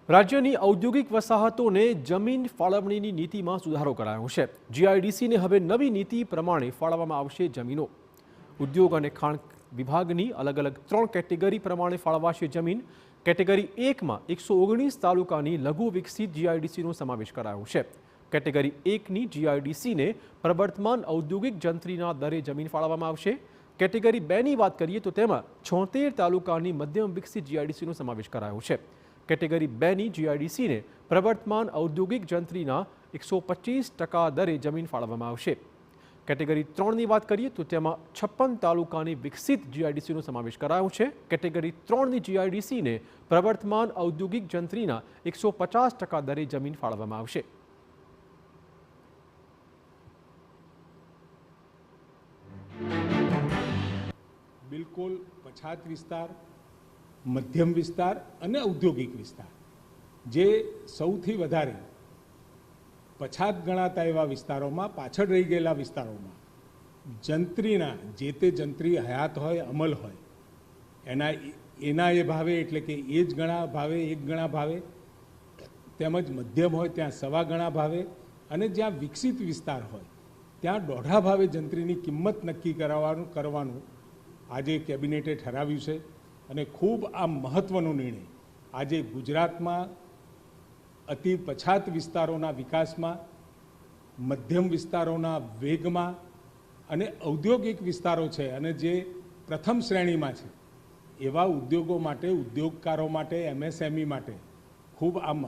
રાજ્યની ઔદ્યોગિક વસાહતોને જમીન ફાળવણીની નીતિમાં સુધારો કરાયો છે। જીઆઈડીસીને હવે નવી નીતિ પ્રમાણે ફાળવવામાં આવશે જમીનો। ઉદ્યોગ અને ખાણ વિભાગની અલગ અલગ 3 કેટેગરી પ્રમાણે ફાળવાશે જમીન। કેટેગરી 1માં 119 તાલુકાની લઘુ વિકસિત જીઆઈડીસીનો સમાવેશ કરાયો છે। કેટેગરી 1ની જીઆઈડીસીને પ્રવર્તમાન ઔદ્યોગિક જંત્રીના દરે જમીન ફાળવવામાં આવશે। કેટેગરી 2ની વાત કરીએ તો તેમાં 76 તાલુકાની મધ્યમ વિકસિત જીઆઈડીસીનો સમાવેશ કરાયો છે। કેટેગરી 2ની જીઆઈડીસીને પ્રવર્તમાન ઔદ્યોગિક જંત્રીના 125% દરે જમીન ફાળવવામાં આવશે। કેટેગરી 3ની વાત કરીએ તો તેમાં 56 તાલુકાની વિકસિત જીઆઈડીસીનો સમાવેશ કરાયો છે। કેટેગરી 3ની જીઆઈડીસીને પ્રવર્તમાન ઔદ્યોગિક જંત્રીના 150% દરે જમીન ફાળવવામાં આવશે। બિલકુલ પછાત વિસ્તાર, મધ્યમ વિસ્તાર અને ઔદ્યોગિક વિસ્તાર જે સૌથી વધારે પછાત ગણાતા એવા વિસ્તારોમાં, પાછળ રહી ગયેલા વિસ્તારોમાં જંત્રીના જે તે જંત્રી હયાત હોય, અમલ હોય એના એ ભાવે, એટલે કે એ જ ગણા ભાવે, 1 ગણા ભાવે, તેમજ મધ્યમ હોય ત્યાં 1.25 ગણા ભાવે અને જ્યાં વિકસિત વિસ્તાર હોય ત્યાં 1.5 ભાવે જંત્રીની કિંમત નક્કી કરવાનું આજે કેબિનેટે ઠરાવ્યું છે। અને ખૂબ આ મહત્વનો નિર્ણય આજે ગુજરાતમાં અતિ પછાત વિસ્તારોના વિકાસમાં, મધ્યમ વિસ્તારોના વેગમાં અને ઔદ્યોગિક વિસ્તારો છે અને જે પ્રથમ શ્રેણીમાં છે એવા ઉદ્યોગો માટે, ઉદ્યોગકારો માટે, એમએસએમઈ માટે ખૂબ આ